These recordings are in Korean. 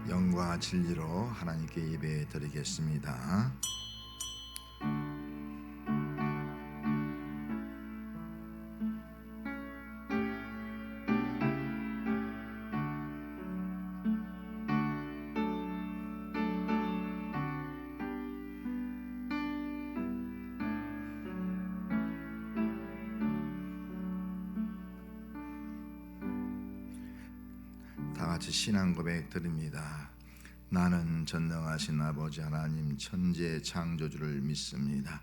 영과 진리로 하나님께 예배 드리겠습니다. 다 같이 신앙 고백 드립니다. 나는 전능하신 아버지 하나님 천지의 창조주를 믿습니다.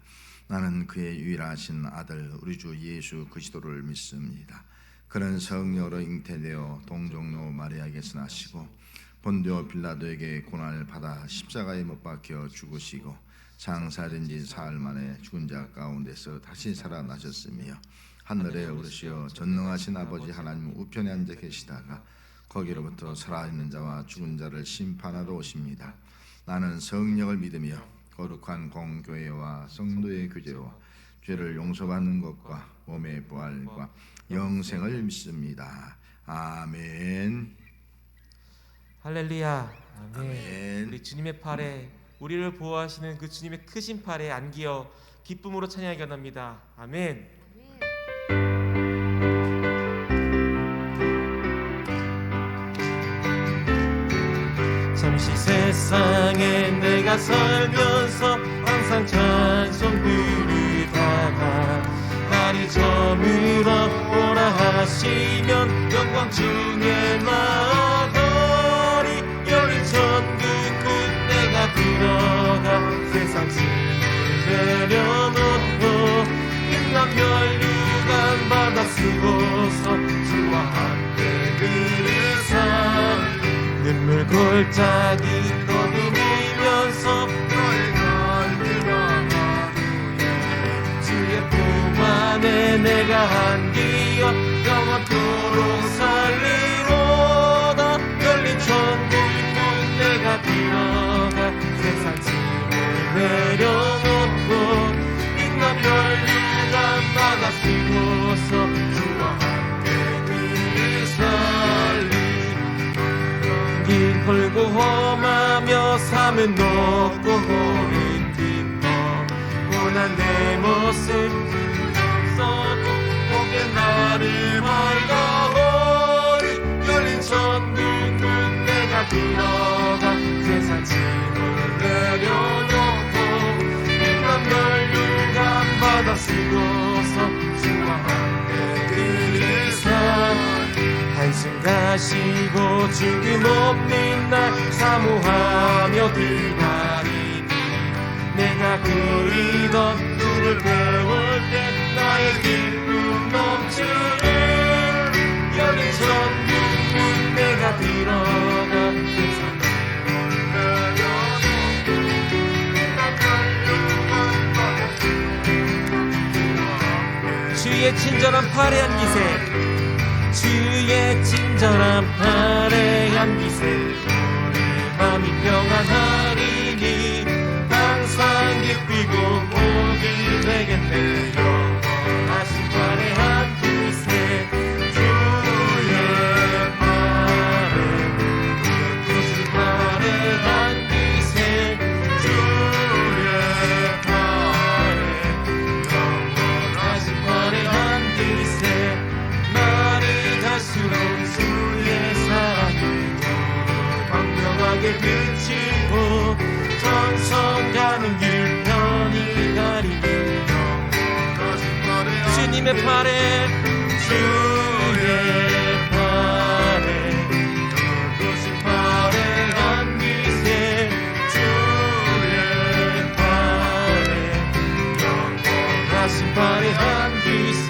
나는 그의 유일하신 아들 우리 주 예수 그리스도를 믿습니다. 그는 성령으로 잉태되어 동정녀 마리아에게서 나시고 본디오 빌라도에게 고난을 받아 십자가에 못 박혀 죽으시고 장사된 지 사흘 만에 죽은 자 가운데서 다시 살아나셨으며 하늘에 오르시어 전능하신 아버지 하나님 우편에 앉아 계시다가 거기로부터 살아있는 자와 죽은 자를 심판하러 오십니다. 나는 성령을 믿으며 거룩한 공교회와 성도의 교제와 죄를 용서받는 것과 몸의 부활과 영생을 믿습니다. 아멘. 할렐루야. 아멘. 우리 주님의 팔에 우리를 보호하시는 그 주님의 크신 팔에 안기어 기쁨으로 찬양하기 원합니다. 아멘. 잠시 세상에 내가 살면서 항상 찬송 부르다가 날이 저물어 오라 하시면 영광 중에 나가리 열린 천국 내가 들어가 세상 짐을 내려놓고 빛난 혈류관 받아 쓰고서 주와 함께 그리사 눈물 골짜기 떠듬이면서 너의 주의 품 안에 내가 안기어 영원토록 살리로다 열린 천국 내가 들어가 세상 짐을 내려놓고 빛난 혈류관 받아 쓰고서 주와 함께 그리살리 길 걸고 험하며 삶은 높고 호는 깊어 고난 내 모습 써도 보게 나를 밝아오리 열린 천국 문 내가 들어가 세상 짐을 내려놓고 빛난 혈류관 받아 쓰고서 주와 함께 그리사 한숨 가시고 죽음 없는 날 사모하며 기다리니 내가 그리던 눈을 배울 때 나의 기쁨 넘치는 열린 천국 문 내가 들어가 세상 내려놓고 빛난 혈류관 받아 주의 친절한 팔에 안기세 주의 친절한 팔에 안기세 마음이 평안하리니 항상 기쁘고 복이 되겠네 영원하신 팔에 안기세 주의 팔에 예쁘신 팔에 안기세 주의 팔에 영원하신 팔에 안기세 갈수록 주의 사랑이 광명하게 비치고 전성 가는 길 편히 가리니 주님의 팔에 주의 팔에 예쁘신 팔에 안기세 주의 팔에 영원하신 팔에 안기세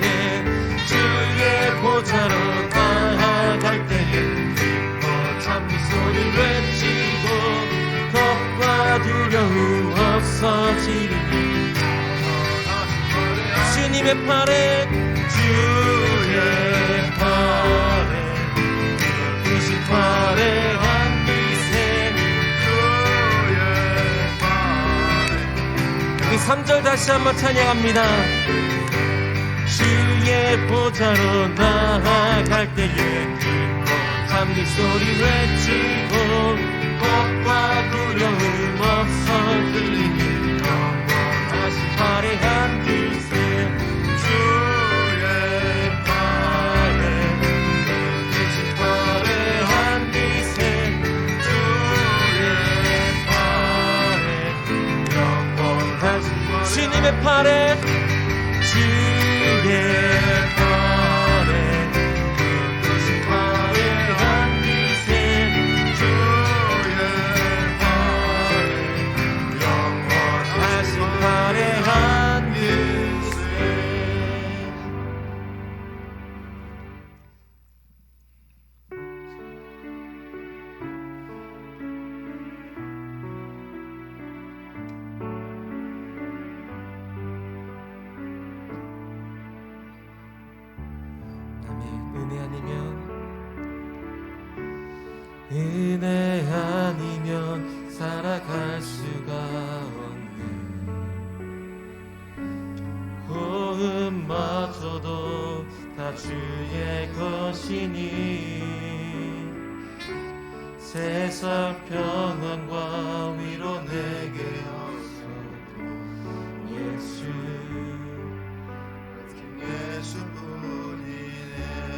주의 보좌로 나아갈 때에 기뻐 찬미 소리 외치고 겁과 두려움 없어지리니 주님의 팔에 주의 팔에 예쁘신 팔에 안기세 주의 팔에 우리 3절 다시 한번 찬양합니다. 주의 보좌로 나아갈 때에 기뻐 찬미 소리 외치고 팔에 주의 팔에 크신 팔에 앉으세 주의 팔에 영원하신 팔에 앉으세. 은혜 아니면 살아갈 수가 없네. 호흡마저도 다 주의 것이니 세상 평안과 위로 내게 없어도 예수뿐이네.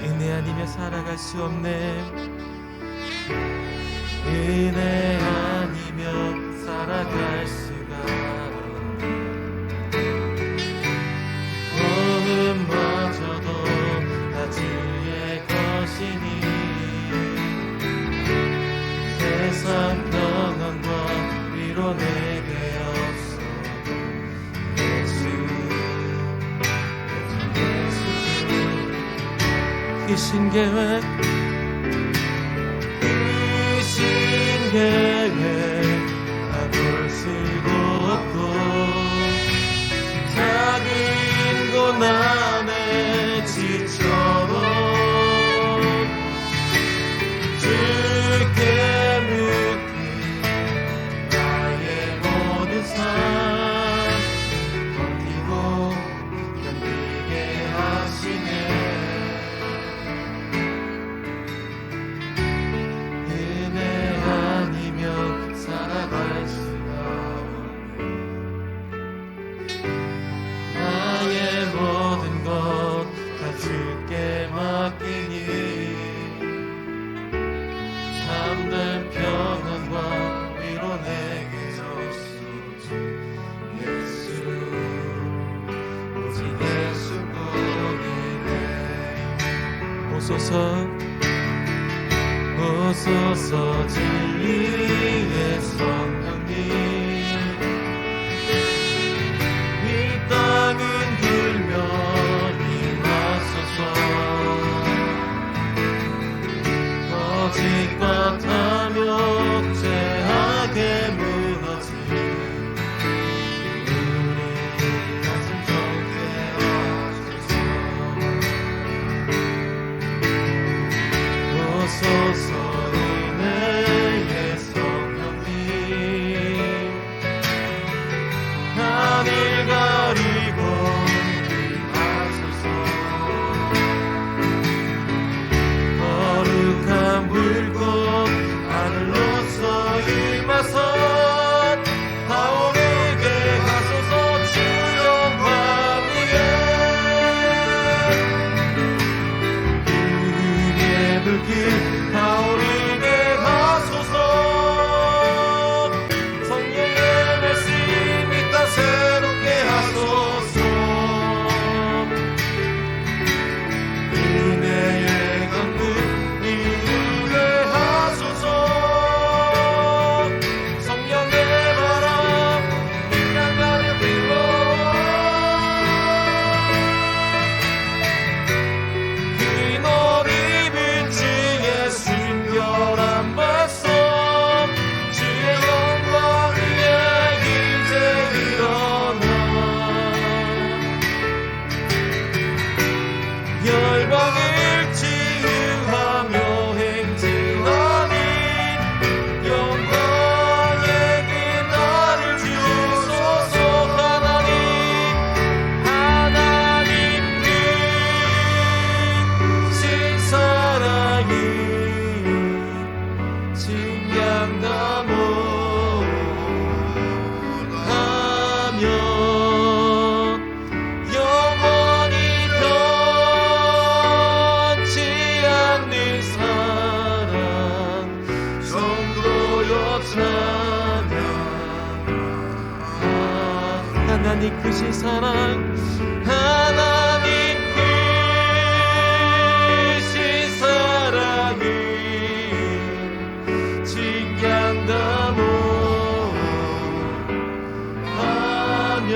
은혜 아니면 살아갈 수 없네. 은혜 아니면 살아갈 수가 없네. 호흡마저도 다 주의 것이니 세상 평안과 위로 내게 없어도 예수 크신 계획 계획 바꿀 수도 없고 작은 고난에 지쳐도 주께 묻기 나의 모든 삶 버티고 견디게 하시네. 살아갈 수가 없네. 나의 모든 것 다 주께 맡기니 참된 평안과 위로 내게 줬소. 예수 오직 예수뿐이네. 오소서 오소서 진리의 성령님 이 땅은 불며 임하소서. 거짓과 탐욕 죄악에 무너진 우리 가슴 좀 깨워주소서. 오소서 은혜의 성령님 하늘 가리고 임하소서. 거룩한 불꽃 하늘로서 임하사 타오르게 하소서. 주 영광 위에 은혜의 불길 타오르게 하소서. 성령의 말씀 이 땅 새롭게 하소서. 은혜의 강물 이루게 하소서. 성령의 바람 이 땅 가득 불러와 긴 옷 입은 주의 순결한 말씀 주의 영광 위에 이제 일어나 열방을 치유하며 행진하니 영광에게 나를 주소서. 하나님 신 사랑이 증량나무 하며 영원히 변치 않는 사랑 성도여 찬양. 하나님 하나님 크신 사랑 하나님 크신 사랑이 징계한다고 하면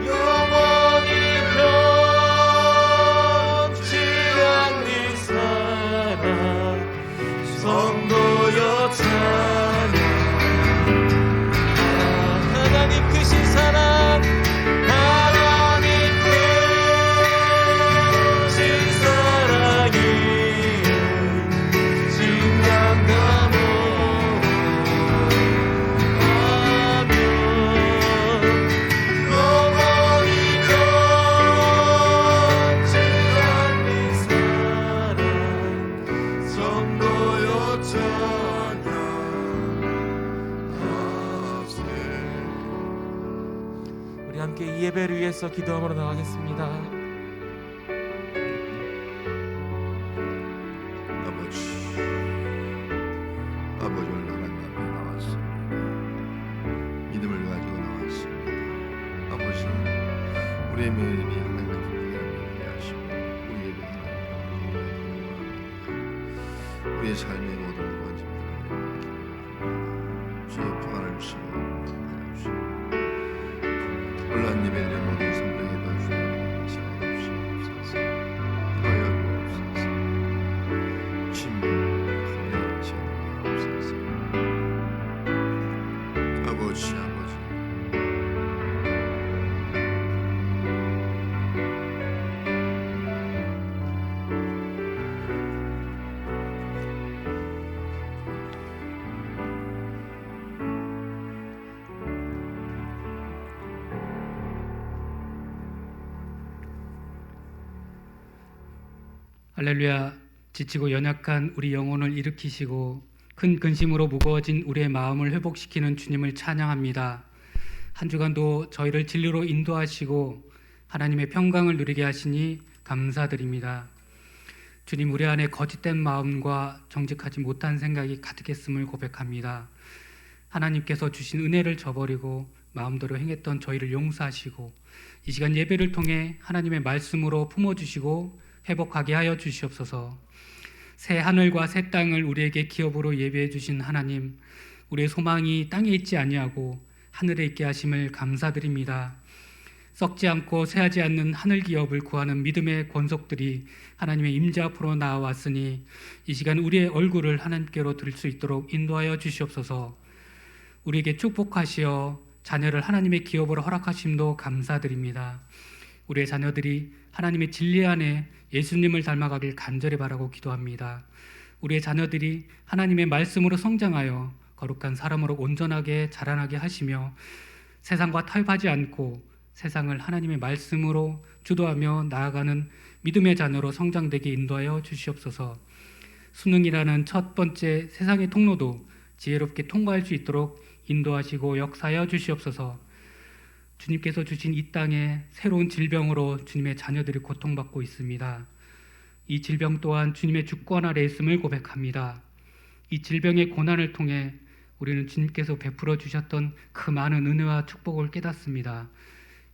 영원히 변치 않는 사랑 성도여 찬양 하나님 크신 사랑 하나님 크신 사랑이 징계한다고 하면 영원히 변치 않는 사랑 성도여 찬양하세. 우리 함께 이 예배를 위해서 기도하러 나가겠습니다. 아버지를 하나님 앞에 나왔습니다. 믿음을 가지고 나왔습니다. 아버지, 우리의 믿음이 하나님 앞에 되게 하시고 우리 예배 하나님 앞에 우리의 삶의 모든 무관심들을 주의 평안을 주시고 주시고 혼란 예배의 모든 성도에게도 주여 사하여 주시옵소서. 인도하여 주옵소서. 침묵하여 주옵소서. 아버지 할렐루야. 지치고 연약한 우리 영혼을 일으키시고 큰 근심으로 무거워진 우리의 마음을 회복시키는 주님을 찬양합니다. 한 주간도 저희를 진리로 인도하시고 하나님의 평강을 누리게 하시니 감사드립니다. 주님, 우리 안에 거짓된 마음과 정직하지 못한 생각이 가득했음을 고백합니다. 하나님께서 주신 은혜를 저버리고 마음대로 행했던 저희를 용서하시고 이 시간 예배를 통해 하나님의 말씀으로 품어주시고 회복하게 하여 주시옵소서. 새 하늘과 새 땅을 우리에게 기업으로 예비해 주신 하나님, 우리의 소망이 땅에 있지 아니하고 하늘에 있게 하심을 감사드립니다. 썩지 않고 쇠하지 않는 하늘 기업을 구하는 믿음의 권속들이 하나님의 임재 앞으로 나아왔으니 이 시간 우리의 얼굴을 하나님께로 들 수 있도록 인도하여 주시옵소서. 우리에게 축복하시어 자녀를 하나님의 기업으로 허락하심도 감사드립니다. 우리의 자녀들이 하나님의 진리 안에 예수님을 닮아가길 간절히 바라고 기도합니다. 우리의 자녀들이 하나님의 말씀으로 성장하여 거룩한 사람으로 온전하게 자라나게 하시며 세상과 타협하지 않고 세상을 하나님의 말씀으로 주도하며 나아가는 믿음의 자녀로 성장되게 인도하여 주시옵소서. 수능이라는 첫 번째 세상의 통로도 지혜롭게 통과할 수 있도록 인도하시고 역사하여 주시옵소서. 주님께서 주신 이 땅에 새로운 질병으로 주님의 자녀들이 고통받고 있습니다. 이 질병 또한 주님의 주권 아래 있음을 고백합니다. 이 질병의 고난을 통해 우리는 주님께서 베풀어 주셨던 그 많은 은혜와 축복을 깨닫습니다.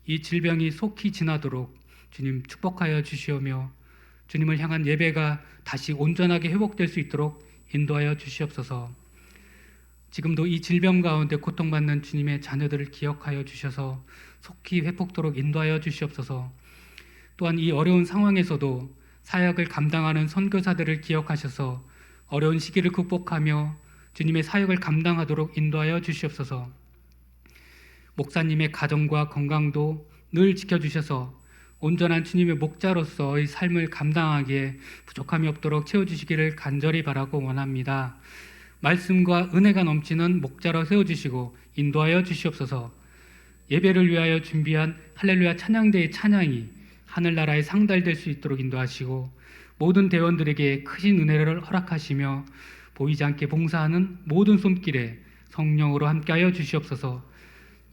이 질병이 속히 지나도록 주님 축복하여 주시오며 주님을 향한 예배가 다시 온전하게 회복될 수 있도록 인도하여 주시옵소서. 지금도 이 질병 가운데 고통받는 주님의 자녀들을 기억하여 주셔서 속히 회복토록 인도하여 주시옵소서. 또한 이 어려운 상황에서도 사역을 감당하는 선교사들을 기억하셔서 어려운 시기를 극복하며 주님의 사역을 감당하도록 인도하여 주시옵소서. 목사님의 가정과 건강도 늘 지켜주셔서 온전한 주님의 목자로서의 삶을 감당하기에 부족함이 없도록 채워주시기를 간절히 바라고 원합니다. 말씀과 은혜가 넘치는 목자로 세워주시고 인도하여 주시옵소서. 예배를 위하여 준비한 할렐루야 찬양대의 찬양이 하늘나라에 상달될 수 있도록 인도하시고 모든 대원들에게 크신 은혜를 허락하시며 보이지 않게 봉사하는 모든 손길에 성령으로 함께하여 주시옵소서.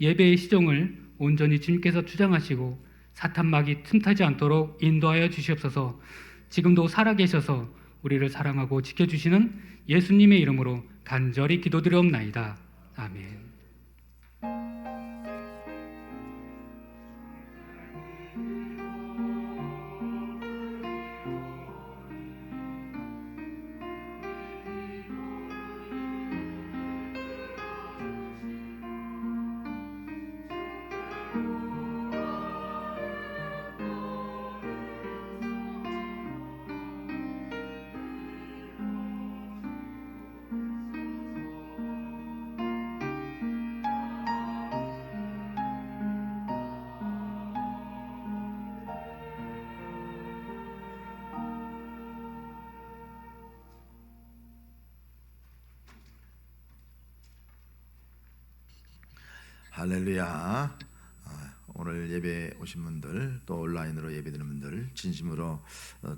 예배의 시종을 온전히 주님께서 주장하시고 사탄막이 틈타지 않도록 인도하여 주시옵소서. 지금도 살아계셔서 우리를 사랑하고 지켜주시는 예수님의 이름으로 간절히 기도드리옵나이다. 아멘. 할렐루야. 오늘 예배 오신 분들 또 온라인으로 예배드리는 분들 진심으로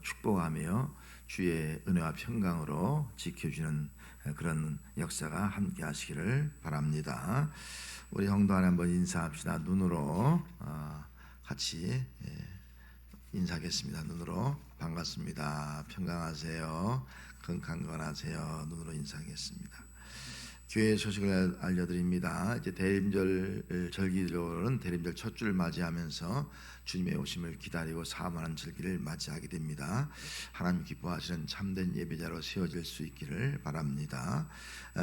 축복하며 주의 은혜와 평강으로 지켜주는 그런 역사가 함께 하시기를 바랍니다. 우리 형도 하나 한번 인사합시다. 눈으로 같이 인사하겠습니다. 눈으로 반갑습니다. 평강하세요. 건강하세요. 눈으로 인사하겠습니다. 교회 소식을 알려드립니다. 이제 대림절 절기로는 대림절 첫 주를 맞이하면서 주님의 오심을 기다리고 사모하는 절기를 맞이하게 됩니다. 하나님 기뻐하시는 참된 예배자로 세워질 수 있기를 바랍니다.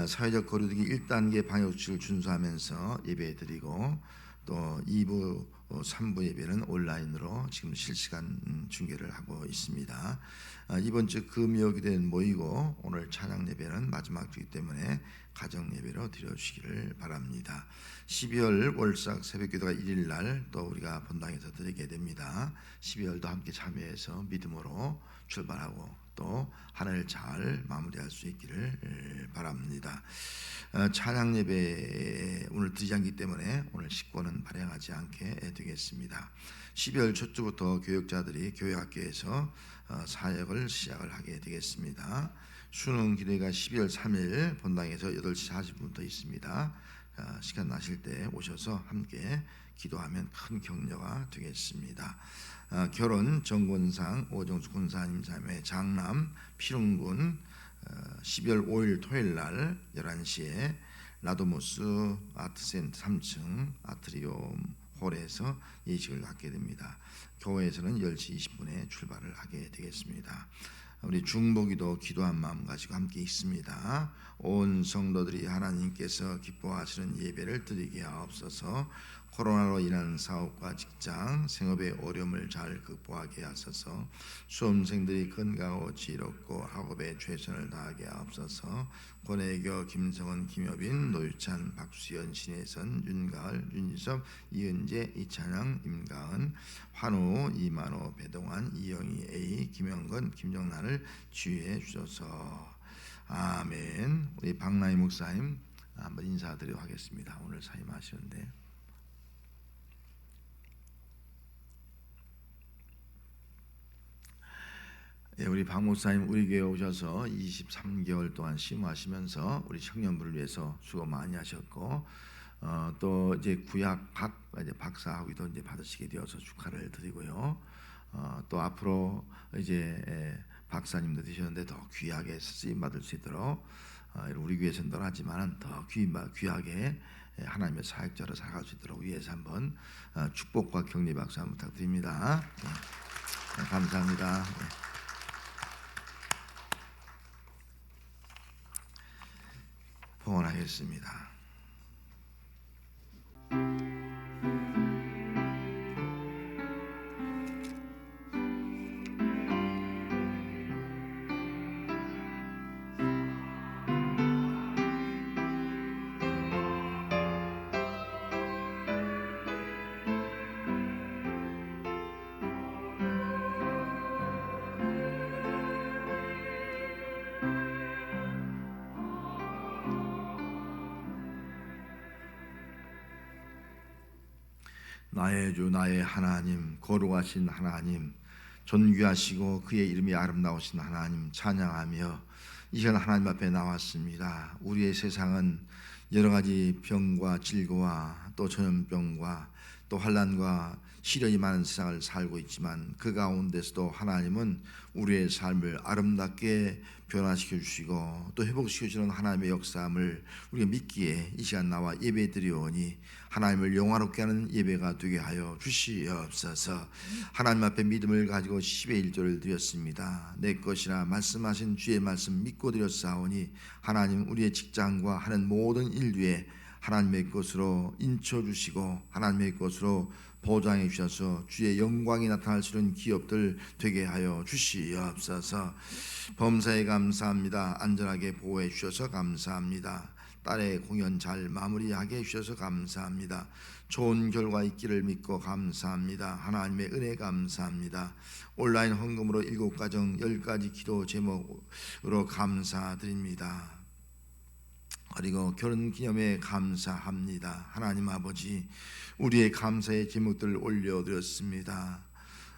사회적 거리두기 1단계 방역수칙을 준수하면서 예배드리고 또 2부, 3부 예배는 온라인으로 지금 실시간 중계를 하고 있습니다. 이번 주 금요일에 모이고 오늘 찬양 예배는 마지막 주이기 때문에 가정 예배로 드려주시기를 바랍니다. 12월 월삭 새벽기도가 1일 날 또 우리가 본당에서 드리게 됩니다. 12월도 함께 참여해서 믿음으로 출발하고 또 한 해를 잘 마무리할 수 있기를 바랍니다. 찬양 예배 오늘 드리지 않기 때문에 오늘 식권은 발행하지 않게 되겠습니다. 12월 첫 주부터 교역자들이 교회학교에서 사역을 시작을 하게 되겠습니다. 수능 기도회가 12월 3일 본당에서 8시 40분부터 있습니다. 시간 나실 때 오셔서 함께 기도하면 큰 격려가 되겠습니다. 결혼 정권상 오정수 군사님 자매 장남 피릉군 12월 5일 토요일 날 11시에 라도모스 아트센터 3층 아트리움 홀에서 예식을 갖게 됩니다. 교회에서는 10시 20분에 출발을 하게 되겠습니다. 우리 중보기도 기도한 마음 가지고 함께 있습니다. 온 성도들이 하나님께서 기뻐하시는 예배를 드리게 하옵소서. 코로나로 인한 사업과 직장, 생업의 어려움을 잘 극복하게 하소서. 수험생들이 건강하고 지혜롭고 학업에 최선을 다하게 하옵소서. 권혜교, 김성원, 김여빈, 노유찬, 박수연, 신혜선, 윤가을, 윤지섭, 이은재, 이찬영, 임가은, 환우, 이만호, 배동환, 이영희, A, 김영건, 김정란을 주의해 주소서. 아멘. 우리 박나희 목사님 한번 인사드리도록 하겠습니다. 오늘 사임하시는데 우리 박 목사님 우리 교회 오셔서 23개월 동안 심호하시면서 우리 청년부를 위해서 수고 많이 하셨고 또 이제 구약 이제 박사학위도 이제 받으시게 되어서 축하를 드리고요. 또 앞으로 이제 박사님도 되셨는데 더 귀하게 쓰임 받을 수 있도록 우리 교회에서는 떠나지만 더 귀하게 하나님의 사역자로 살아갈 수 있도록 위해서 한번 축복과 격려 박수 한번 부탁드립니다. 네, 감사합니다. 네. 봉헌하겠습니다. 나의 주 나의 하나님 거룩하신 하나님 존귀하시고 그의 이름이 아름다우신 하나님 찬양하며 이 시간 하나님 앞에 나왔습니다. 우리의 세상은 여러 가지 병과 질고와 또 전염병과 또 환난과 시련이 많은 세상을 살고 있지만 그 가운데서도 하나님은 우리의 삶을 아름답게 변화시켜 주시고 또 회복시켜 주는 하나님의 역사함을 우리가 믿기에 이 시간 나와 예배 드리오니 하나님을 영화롭게 하는 예배가 되게 하여 주시옵소서. 하나님 앞에 믿음을 가지고 10의 1조를 드렸습니다. 내 것이라 말씀하신 주의 말씀 믿고 드렸사오니 하나님 우리의 직장과 하는 모든 일 위에 하나님의 것으로 인쳐주시고 하나님의 것으로 보장해 주셔서 주의 영광이 나타날 수 있는 기업들 되게 하여 주시옵소서. 범사에 감사합니다. 안전하게 보호해 주셔서 감사합니다. 딸의 공연 잘 마무리하게 해주셔서 감사합니다. 좋은 결과 있기를 믿고 감사합니다. 하나님의 은혜 감사합니다. 온라인 헌금으로 7가정 10가지 기도 제목으로 감사드립니다. 그리고 결혼 기념에 감사합니다. 하나님 아버지, 우리의 감사의 제목들을 올려드렸습니다.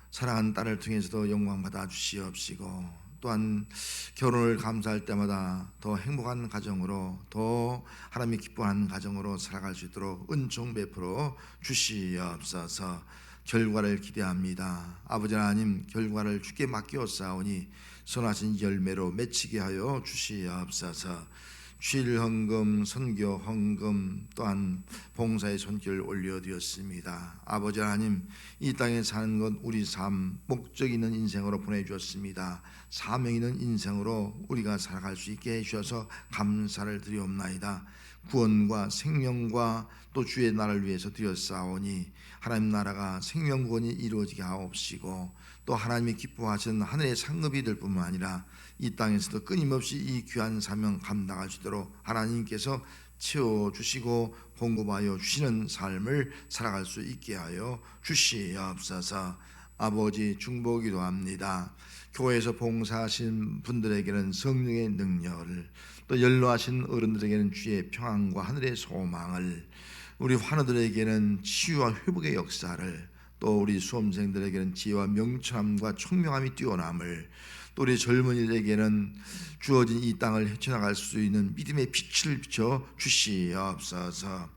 사랑하는 딸을 통해서도 영광 받아 주시옵시고, 또한 결혼을 감사할 때마다 더 행복한 가정으로, 더 하나님이 기뻐하는 가정으로 살아갈 수 있도록 은총 베풀어 주시옵소서. 결과를 기대합니다. 아버지 하나님, 결과를 주께 맡기옵사오니 선하신 열매로 맺히게 하여 주시옵소서. 주일 헌금, 선교 헌금, 또한 봉사의 손길을 올려드렸습니다. 아버지 하나님, 이 땅에 사는 것 우리 삶, 목적 있는 인생으로 보내주었습니다. 사명 있는 인생으로 우리가 살아갈 수 있게 해주셔서 감사를 드리옵나이다. 구원과 생명과 또 주의 나라를 위해서 드렸사오니 하나님 나라가 생명구원이 이루어지게 하옵시고, 또 하나님이 기뻐하시는 하늘의 상급이 될 뿐만 아니라 이 땅에서도 끊임없이 이 귀한 사명 감당할 수 있도록 하나님께서 채워주시고 공급하여 주시는 삶을 살아갈 수 있게 하여 주시옵소서. 아버지, 중보기도 합니다. 교회에서 봉사하신 분들에게는 성령의 능력을, 또 연로하신 어른들에게는 주의 평안과 하늘의 소망을, 우리 환우들에게는 치유와 회복의 역사를, 또 우리 수험생들에게는 지혜와 명철함과 총명함이 뛰어남을, 또 우리 젊은이들에게는 주어진 이 땅을 헤쳐나갈 수 있는 믿음의 빛을 비춰 주시옵소서.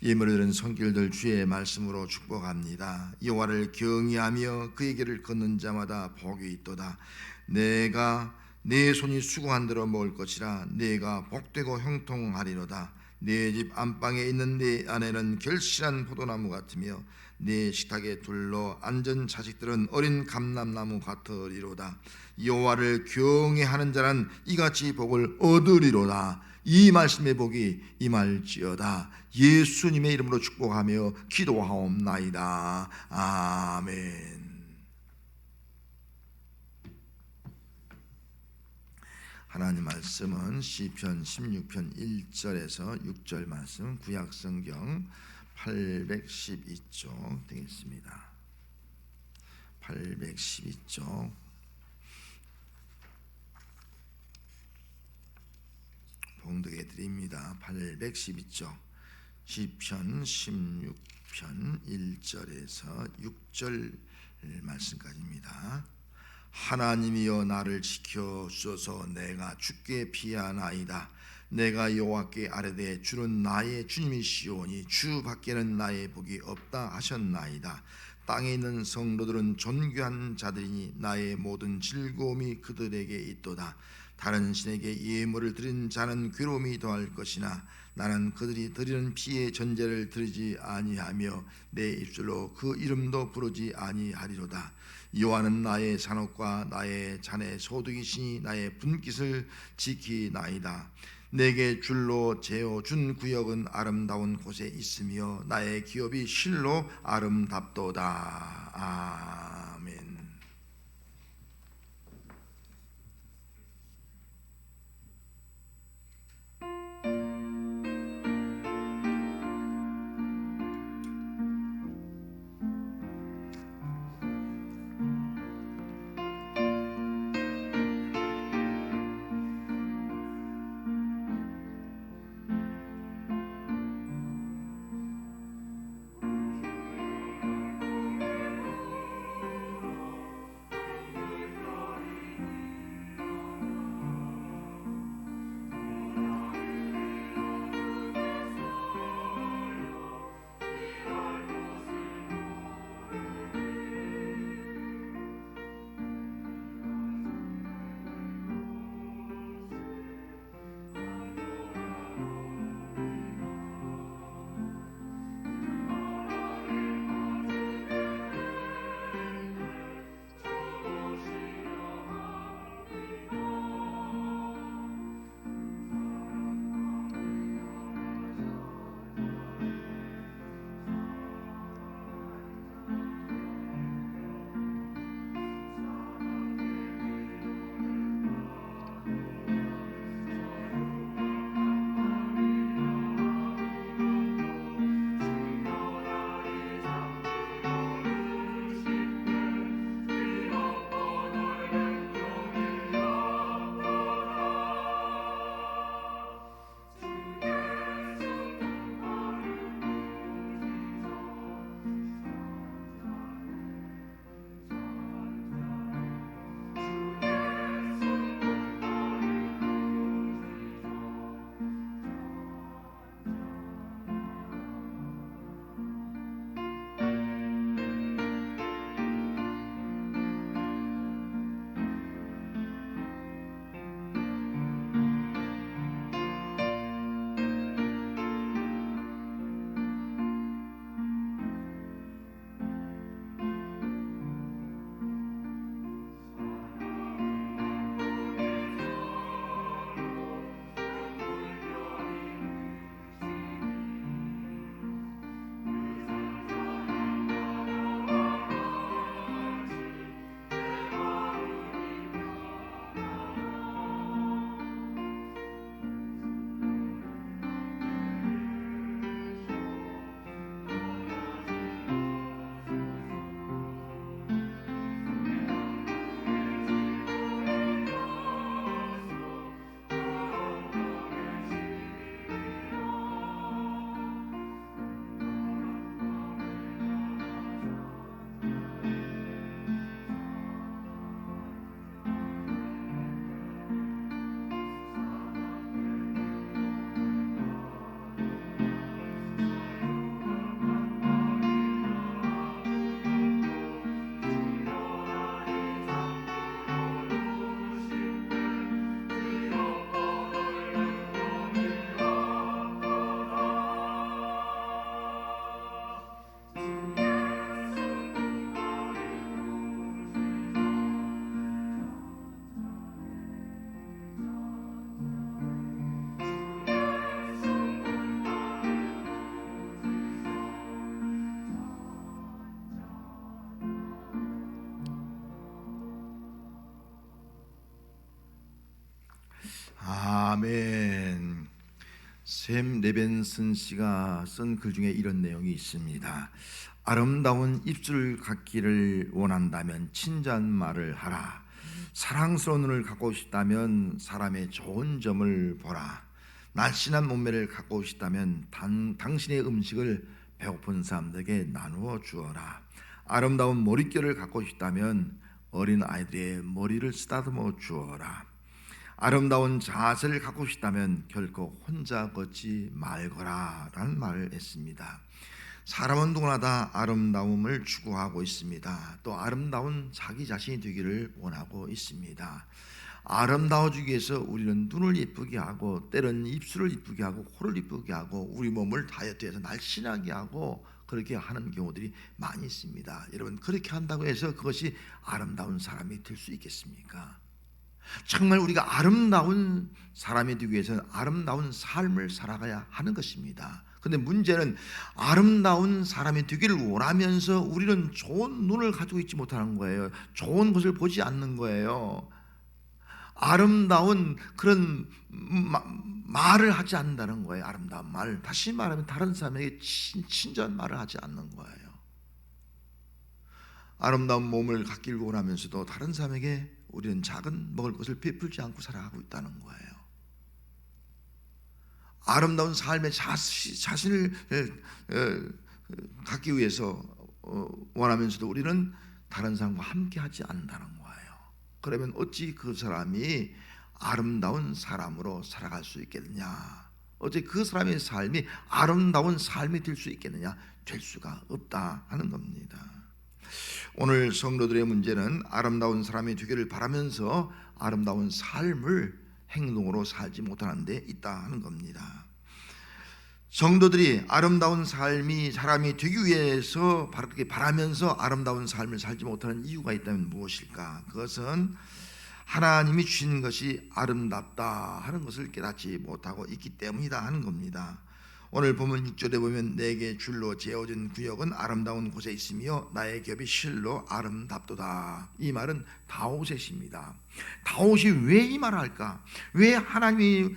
예물을 드린 손길들 주의 말씀으로 축복합니다. 여호와를 경외하며 그의 길을 걷는 자마다 복이 있도다. 내가 내 손이 수고한 대로 먹을 것이라. 내가 복되고 형통하리로다. 내 집 안방에 있는 내 아내는 결실한 포도나무 같으며 내 식탁에 둘러 앉은 자식들은 어린 감람나무 같으리로다. 여호와를 경외하는 자는 이같이 복을 얻으리로다. 이 말씀의 복이 임할지어다. 예수님의 이름으로 축복하며 기도하옵나이다. 아멘. 하나님 말씀은 시편 16편 1절에서 6절 말씀, 구약성경 812쪽 되겠습니다. 812쪽 봉독해 드립니다. 812쪽 시편 16편 1절에서 6절 말씀까지입니다. 하나님이여 나를 지켜 주소서. 내가 주께 피하나이다. 내가 여호와께 아뢰되 주는 나의 주님이시오니 주 밖에는 나의 복이 없다 하셨나이다. 땅에 있는 성도들은 존귀한 자들이니 나의 모든 즐거움이 그들에게 있도다. 다른 신에게 예물을 드린 자는 괴로움이 더할 것이나 나는 그들이 드리는 피의 전제를 드리지 아니하며 내 입술로 그 이름도 부르지 아니하리로다. 여호와는 나의 산업과 나의 잔의 소득이시니 나의 분깃을 지키나이다. 내게 줄로 재어 준 구역은 아름다운 곳에 있으며 나의 기업이 실로 아름답도다. 아멘. 아멘. 샘 레벤슨 씨가 쓴 글 중에 이런 내용이 있습니다. 아름다운 입술 갖기를 원한다면 친절한 말을 하라. 사랑스러운 눈을 갖고 싶다면 사람의 좋은 점을 보라. 날씬한 몸매를 갖고 싶다면 당신의 음식을 배고픈 사람들에게 나누어 주어라. 아름다운 머릿결을 갖고 싶다면 어린 아이들의 머리를 쓰다듬어 주어라. 아름다운 자세를 갖고 싶다면 결코 혼자 걷지 말거라 라는 말을 했습니다. 사람은 누구나 다 아름다움을 추구하고 있습니다. 또 아름다운 자기 자신이 되기를 원하고 있습니다. 아름다워지기 위해서 우리는 눈을 예쁘게 하고 때로는 입술을 예쁘게 하고 코를 예쁘게 하고 우리 몸을 다이어트해서 날씬하게 하고 그렇게 하는 경우들이 많이 있습니다. 여러분, 그렇게 한다고 해서 그것이 아름다운 사람이 될 수 있겠습니까? 정말 우리가 아름다운 사람이 되기 위해서는 아름다운 삶을 살아가야 하는 것입니다. 그런데 문제는 아름다운 사람이 되기를 원하면서 우리는 좋은 눈을 가지고 있지 못하는 거예요. 좋은 것을 보지 않는 거예요. 아름다운 그런 말을 하지 않는다는 거예요. 아름다운 말, 다시 말하면 다른 사람에게 친절한 말을 하지 않는 거예요. 아름다운 몸을 갖기를 원하면서도 다른 사람에게 우리는 작은 먹을 것을 베풀지 않고 살아가고 있다는 거예요. 아름다운 삶의 자신을 갖기 위해서 원하면서도 우리는 다른 사람과 함께 하지 않는다는 거예요. 그러면 어찌 그 사람이 아름다운 사람으로 살아갈 수 있겠느냐? 어찌 그 사람의 삶이 아름다운 삶이 될 수 있겠느냐? 될 수가 없다 하는 겁니다. 오늘 성도들의 문제는 아름다운 사람이 되기를 바라면서 아름다운 삶을 행동으로 살지 못하는 데 있다 하는 겁니다. 성도들이 아름다운 사람이 되기 위해서 그렇게 바라면서 아름다운 삶을 살지 못하는 이유가 있다면 무엇일까? 그것은 하나님이 주신 것이 아름답다 하는 것을 깨닫지 못하고 있기 때문이다 하는 겁니다. 오늘 보면 6절에 보면 내게 줄로 재어진 구역은 아름다운 곳에 있으며 나의 겹이 실로 아름답도다. 이 말은 다오셋입니다. 다오셋이 왜 이 말을 할까? 왜 하나님이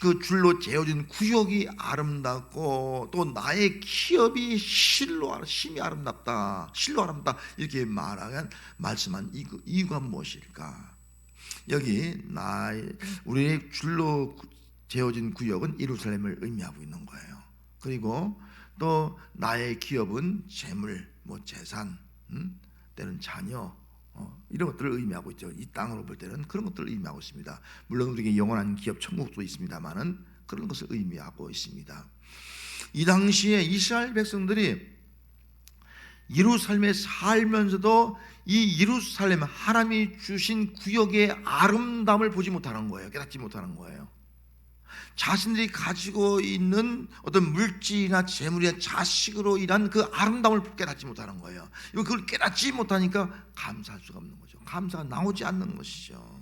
그 줄로 재어진 구역이 아름답고 또 나의 기업이 심이 아름답다, 실로 아름답다 이렇게 말씀한 이유가 무엇일까? 여기 우리의 줄로 재어진 구역은 예루살렘을 의미하고 있는 거예요. 그리고 또 나의 기업은 재물, 재산, 때는 자녀 이런 것들을 의미하고 있죠. 이 땅으로 볼 때는 그런 것들을 의미하고 있습니다. 물론 우리에게 영원한 기업 천국도 있습니다만은 그런 것을 의미하고 있습니다. 이 당시에 이스라엘 백성들이 예루살렘에 살면서도 이 예루살렘 하나님이 주신 구역의 아름다움을 보지 못하는 거예요. 깨닫지 못하는 거예요. 자신들이 가지고 있는 어떤 물질이나 재물이나 자식으로 인한 그 아름다움을 깨닫지 못하는 거예요. 그걸 깨닫지 못하니까 감사할 수가 없는 거죠. 감사가 나오지 않는 것이죠.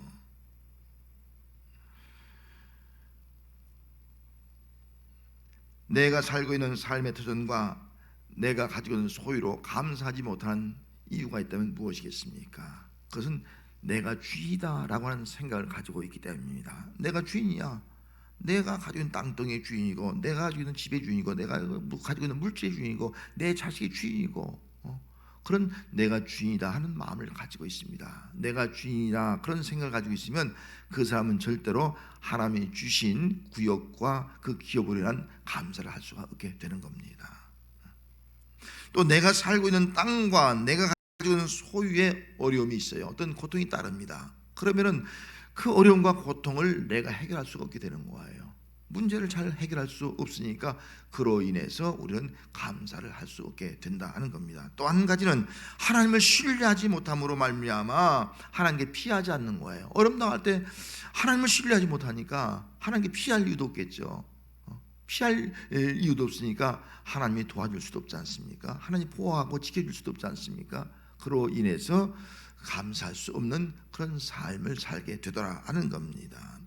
내가 살고 있는 삶의 터전과 내가 가지고 있는 소유로 감사하지 못하는 이유가 있다면 무엇이겠습니까? 그것은 내가 주인이다라고 하는 생각을 가지고 있기 때문입니다. 내가 주인이야. 내가 가지고 있는 땅덩이의 주인이고 내가 가지고 있는 집의 주인이고 내가 가지고 있는 물질의 주인이고 내 자식의 주인이고 그런 내가 주인이다 하는 마음을 가지고 있습니다. 내가 주인이다 그런 생각을 가지고 있으면 그 사람은 절대로 하나님이 주신 구역과 그 기업으로 인한 감사를 할 수가 없게 되는 겁니다. 또 내가 살고 있는 땅과 내가 가지고 있는 소유에 어려움이 있어요. 어떤 고통이 따릅니다. 그러면은 그 어려움과 고통을 내가 해결할 수가 없게 되는 거예요. 문제를 잘 해결할 수 없으니까 그로 인해서 우리는 감사를 할 수 없게 된다 하는 겁니다. 또 한 가지는 하나님을 신뢰하지 못함으로 말미암아 하나님께 피하지 않는 거예요. 어려움 당할 때 하나님을 신뢰하지 못하니까 하나님께 피할 이유도 없겠죠. 피할 이유도 없으니까 하나님이 도와줄 수도 없지 않습니까? 하나님이 보호하고 지켜줄 수도 없지 않습니까? 그로 인해서 감사할 수 없는 그런 삶을 살게 되더라 하는 겁니다.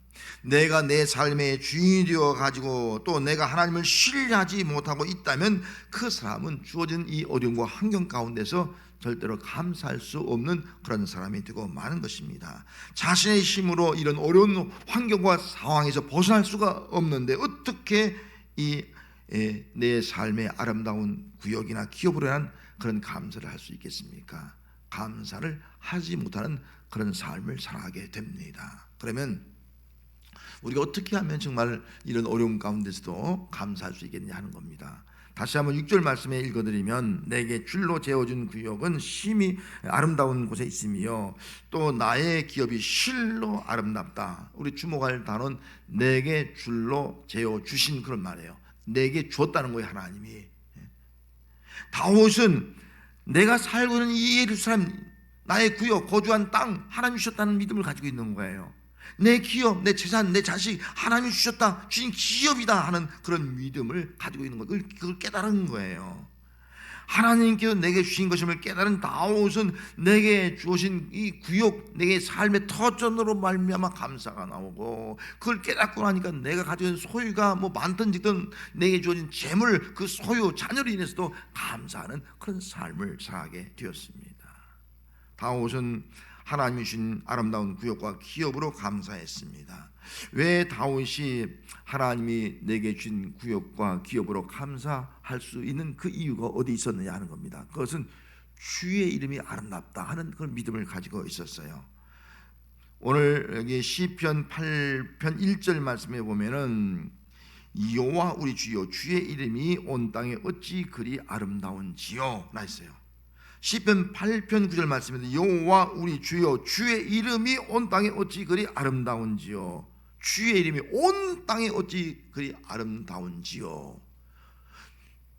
내가 내 삶의 주인이 되어 가지고 또 내가 하나님을 신뢰하지 못하고 있다면 그 사람은 주어진 이 어려움과 환경 가운데서 절대로 감사할 수 없는 그런 사람이 되고 마는 것입니다. 자신의 힘으로 이런 어려운 환경과 상황에서 벗어날 수가 없는데 어떻게 내 삶의 아름다운 구역이나 기업으로 인한 그런 감사를 할 수 있겠습니까? 감사를 하지 못하는 그런 삶을 살아가게 됩니다. 그러면 우리가 어떻게 하면 정말 이런 어려움 가운데서도 감사할 수 있겠냐 하는 겁니다. 다시 한번 6절 말씀에 읽어드리면 내게 줄로 재어준 구역은 심히 아름다운 곳에 있으며 또 나의 기업이 실로 아름답다. 우리 주목할 단어는 내게 줄로 재어주신 그런 말이에요. 내게 줬다는 거예요. 하나님이. 다윗은 내가 살고 있는 이 예루살렘 나의 구역 거주한 땅 하나님이 주셨다는 믿음을 가지고 있는 거예요. 내 기업, 내 재산, 내 자식 하나님이 주셨다, 주신 기업이다 하는 그런 믿음을 가지고 있는 거예요. 그걸 깨달은 거예요. 하나님께서 내게 주신 것임을 깨달은 다윗은 내게 주신 이 구역, 내게 삶의 터전으로 말미암아 감사가 나오고, 그걸 깨닫고 나니까 내가 가지고 있는 소유가 뭐 많든 적든 내게 주어진 재물, 그 소유, 자녀로 인해서도 감사하는 그런 삶을 살아가게 되었습니다. 다윗은 하나님이 주신 아름다운 구역과 기업으로 감사했습니다. 왜 다윗이 하나님이 내게 주신 구역과 기업으로 감사할 수 있는 그 이유가 어디 있었느냐 하는 겁니다. 그것은 주의 이름이 아름답다 하는 그런 믿음을 가지고 있었어요. 오늘 여기 시편 8편 1절 말씀에 보면은 여호와 우리 주여 주의 이름이 온 땅에 어찌 그리 아름다운지요 나 있어요. 시편 8편 9절 말씀에서 여호와 우리 주여 주의 이름이 온 땅에 어찌 그리 아름다운지요. 주의 이름이 온 땅에 어찌 그리 아름다운지요.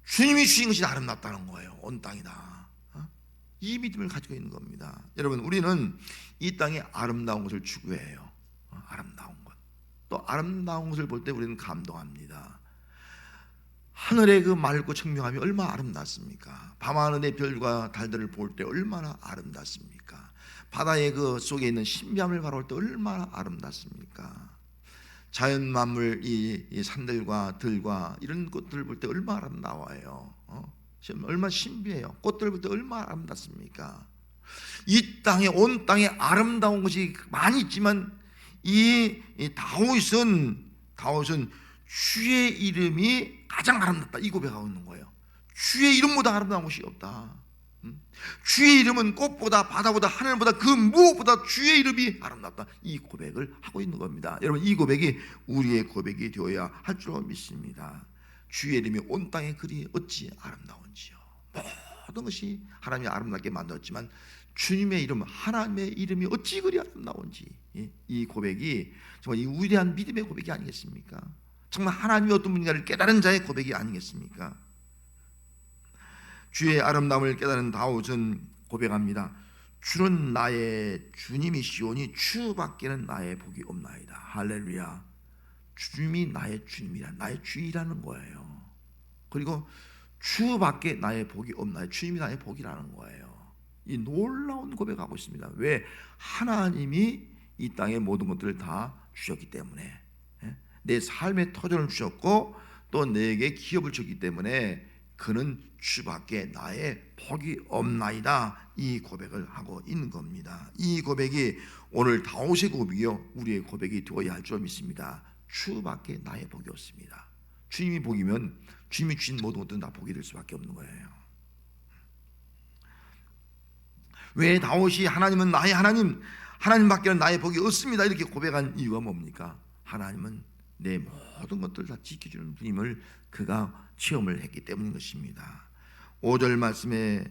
주님이 주신 것이 아름답다는 거예요. 온 땅이다. 이 믿음을 가지고 있는 겁니다. 여러분, 우리는 이 땅에 아름다운 것을 추구해요. 아름다운 것. 또 아름다운 것을 볼 때 우리는 감동합니다. 하늘의 그 맑고 청명함이 얼마나 아름답습니까? 밤하늘의 별과 달들을 볼 때 얼마나 아름답습니까? 바다의 그 속에 있는 신비함을 바라볼 때 얼마나 아름답습니까? 자연 만물 이 산들과 들과 이런 것들을 볼 때 얼마나 아름다워요. 얼마나 신비해요. 꽃들을 볼 때 얼마나 아름답습니까? 이 땅에 온 땅에 아름다운 것이 많이 있지만 이 다윗은 주의 이름이 가장 아름답다 이 고백하고 있는 거예요. 주의 이름보다 아름다운 것이 없다. 주의 이름은 꽃보다 바다보다 하늘보다 그 무엇보다 주의 이름이 아름답다 이 고백을 하고 있는 겁니다. 여러분, 이 고백이 우리의 고백이 되어야 할 줄 믿습니다. 주의 이름이 온 땅에 그리 어찌 아름다운지요. 모든 것이 하나님이 아름답게 만들었지만 주님의 이름, 하나님의 이름이 어찌 그리 아름다운지, 이 고백이 정말 이 위대한 믿음의 고백이 아니겠습니까? 정말 하나님이 어떤 분인가를 깨달은 자의 고백이 아니겠습니까? 주의 아름다움을 깨달은 다윗은 고백합니다. 주는 나의 주님이시오니 주밖에는 나의 복이 없나이다. 할렐루야. 주님이 나의 주님이라, 나의 주이라는 거예요. 그리고 주밖에 나의 복이 없나요? 주님이 나의 복이라는 거예요. 이 놀라운 고백하고 있습니다. 왜? 하나님이 이 땅의 모든 것들을 다 주셨기 때문에, 내 삶의 터전을 주셨고 또 내게 기업을 줬기 때문에 그는 주밖에 나의 복이 없나이다 이 고백을 하고 있는 겁니다. 이 고백이 오늘 다윗의 고백이요 우리의 고백이 되어야 할 줄 믿습니다. 주밖에 나의 복이 없습니다. 주님이 복이면 주님이 주신 모든 것들은 다 복이 될 수밖에 없는 거예요. 왜 다윗이 하나님은 나의 하나님, 하나님밖에는 나의 복이 없습니다 이렇게 고백한 이유가 뭡니까? 하나님은 내 모든 것들을 다 지켜주는 분임을 그가 체험을 했기 때문인 것입니다. 5절 말씀에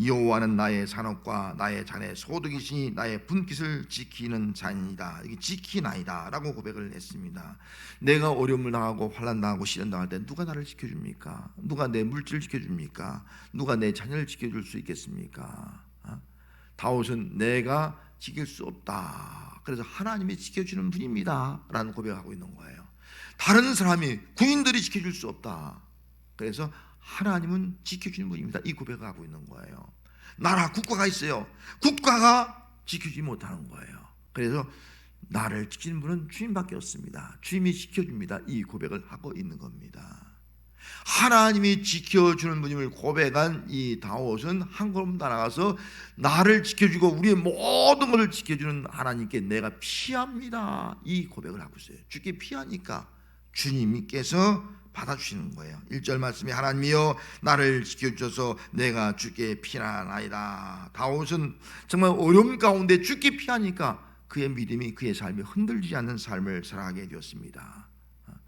여호와는 나의 산업과 나의 잔의 소득이시니 나의 분깃을 지키는 자이다. 이게 지키나이다 라고 고백을 했습니다. 내가 어려움을 당하고 환난 당하고 시련 당할 때 누가 나를 지켜줍니까? 누가 내 물질을 지켜줍니까? 누가 내 자녀를 지켜줄 수 있겠습니까? 다윗은 내가 지킬 수 없다. 그래서 하나님이 지켜주는 분입니다 라는 고백하고 있는 거예요. 다른 사람이 군인들이 지켜줄 수 없다. 그래서 하나님은 지켜주는 분입니다 이 고백을 하고 있는 거예요. 나라 국가가 있어요. 국가가 지켜주지 못하는 거예요. 그래서 나를 지키는 분은 주님밖에 없습니다. 주님이 지켜줍니다 이 고백을 하고 있는 겁니다. 하나님이 지켜주는 분임을 고백한 이 다윗은 한 걸음 더 나가서 나를 지켜주고 우리의 모든 것을 지켜주는 하나님께 내가 피합니다, 이 고백을 하고 있어요. 주께 피하니까 주님께서 받아주시는 거예요. 1절 말씀이 하나님이여 나를 지켜주셔서 내가 주께 피하나이다. 다윗은 정말 어려움 가운데 주께 피하니까 그의 믿음이, 그의 삶이 흔들리지 않는 삶을 살아가게 되었습니다.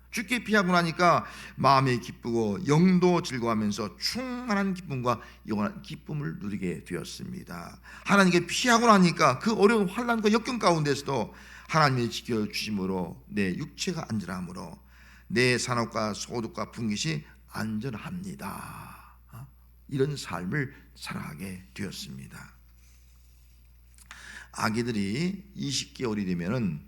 주께 피하고 나니까 마음이 기쁘고 영도 즐거워하면서 충만한 기쁨과 영원한 기쁨을 누리게 되었습니다. 하나님께 피하고 나니까 그 어려운 환난과 역경 가운데서도 하나님이 지켜주심으로 내 육체가 안전함으로 내 산업과 소득과 분깃이 안전합니다. 이런 삶을 살아가게 되었습니다. 아기들이 20개월이 되면은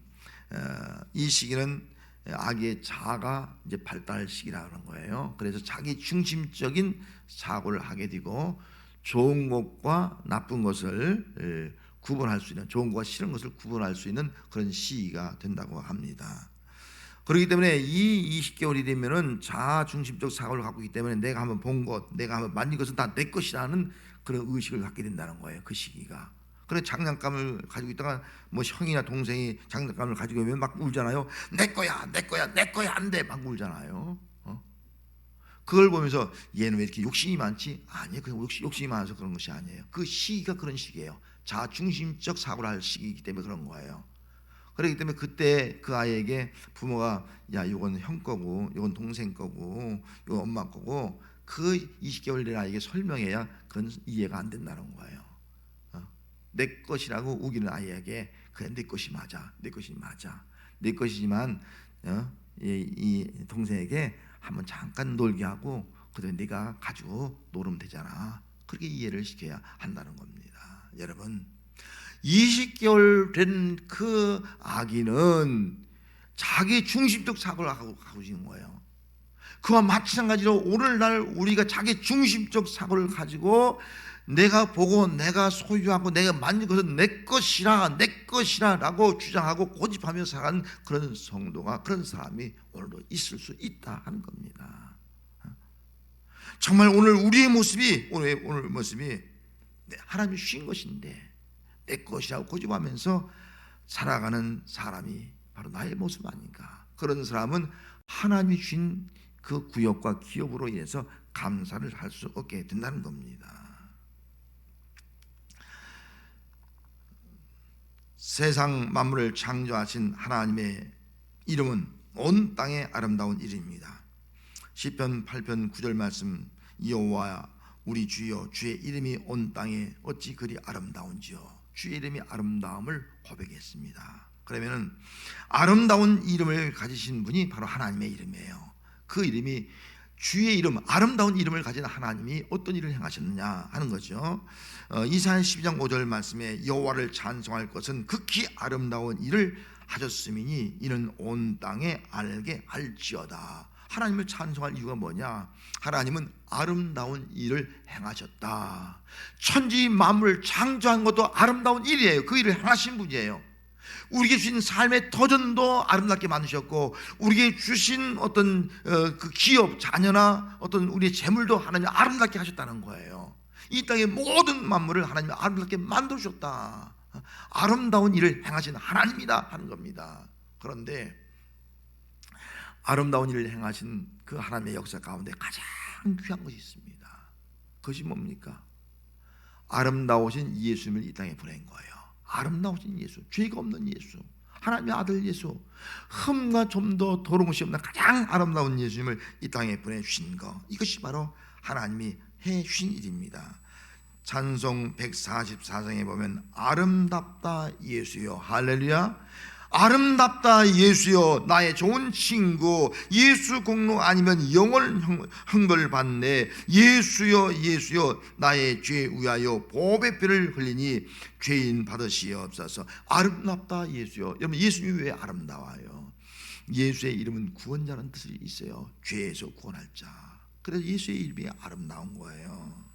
이 시기는 아기의 자아가 이제 발달 시기라는 거예요. 그래서 자기 중심적인 사고를 하게 되고 좋은 것과 나쁜 것을 구분할 수 있는, 좋은 것과 싫은 것을 구분할 수 있는 그런 시기가 된다고 합니다. 그렇기 때문에 이 20개월이 되면은 자아 중심적 사고를 갖고 있기 때문에 내가 한번 본 것, 내가 한번 만진 것은 다 내 것이라는 그런 의식을 갖게 된다는 거예요. 그 시기가. 그래 장난감을 가지고 있다가 뭐 형이나 동생이 장난감을 가지고 오면 막 울잖아요. 내 거야, 내 거야, 내 거야 안 돼, 막 울잖아요. 그걸 보면서 얘는 왜 이렇게 욕심이 많지? 아니에요. 그냥 욕심이 많아서 그런 것이 아니에요. 그 시기가 그런 시기예요. 자아 중심적 사고를 할 시기이기 때문에 그런 거예요. 그렇기 때문에 그때 그 아이에게 부모가 야 이건 형 거고 이건 동생 거고 이건 엄마 거고 그 20개월 된 아이에게 설명해야 그건 이해가 안 된다는 거예요. 내 것이라고 우기는 아이에게 그래 내 것이 맞아, 내 것이 맞아, 내 것이지만 이 동생에게 한번 잠깐 놀게 하고 그다음에 네가 가지고 놀으면 되잖아. 그렇게 이해를 시켜야 한다는 겁니다. 여러분 20개월 된 그 아기는 자기 중심적 사고를 하고 있는 거예요. 그와 마찬가지로 오늘날 우리가 자기 중심적 사고를 가지고 내가 보고 내가 소유하고 내가 만진 것은 내 것이라 내 것이라라고 주장하고 고집하며 살아가는 그런 성도가, 그런 사람이 오늘도 있을 수 있다 하는 겁니다. 정말 오늘 우리의 모습이 오늘 모습이 하나님이 주신 것인데 내 것이라고 고집하면서 살아가는 사람이 바로 나의 모습 아닌가. 그런 사람은 하나님이 주신 그 구역과 기업으로 인해서 감사를 할 수 없게 된다는 겁니다. 세상 만물을 창조하신 하나님의 이름은 온 땅의 아름다운 이름입니다. 시편 8편 9절 말씀 여호와 우리 주여 주의 이름이 온 땅에 어찌 그리 아름다운지요. 주의 이름이 아름다움을 고백했습니다. 그러면은 아름다운 이름을 가지신 분이 바로 하나님의 이름이에요. 그 이름이 주의 이름, 아름다운 이름을 가진 하나님이 어떤 일을 행하셨느냐 하는 거죠. 이사야 12장 5절 말씀에 여호와를 찬송할 것은 극히 아름다운 일을 하셨음이니 이는 온 땅에 알게 할지어다. 하나님을 찬송할 이유가 뭐냐? 하나님은 아름다운 일을 행하셨다. 천지 만물을 창조한 것도 아름다운 일이에요. 그 일을 행하신 분이에요. 우리에게 주신 삶의 터전도 아름답게 만드셨고 우리에게 주신 어떤 그 기업, 자녀나 어떤 우리의 재물도 하나님 아름답게 하셨다는 거예요. 이 땅의 모든 만물을 하나님이 아름답게 만드셨다. 아름다운 일을 행하신 하나님이다 하는 겁니다. 그런데 아름다운 일을 행하신 그 하나님의 역사 가운데 가장 귀한 것이 있습니다. 그것이 뭡니까? 아름다우신 예수님을 이 땅에 보낸 거예요. 아름다우신 예수, 죄가 없는 예수, 하나님의 아들 예수, 흠과 좀도 더러운 것이 없는 가장 아름다운 예수님을 이 땅에 보내주신 것, 이것이 바로 하나님이 해주신 일입니다. 찬송 144장에 보면 아름답다 예수여, 할렐루야. 아름답다 예수여, 나의 좋은 친구, 예수 공로 아니면 영원 형벌받네. 예수여 예수여, 나의 죄 위하여 보배 피를 흘리니 죄인 받으시옵소서. 아름답다 예수여. 여러분 예수님이 왜 아름다워요? 예수의 이름은 구원자라는 뜻이 있어요. 죄에서 구원할 자. 그래서 예수의 이름이 아름다운 거예요.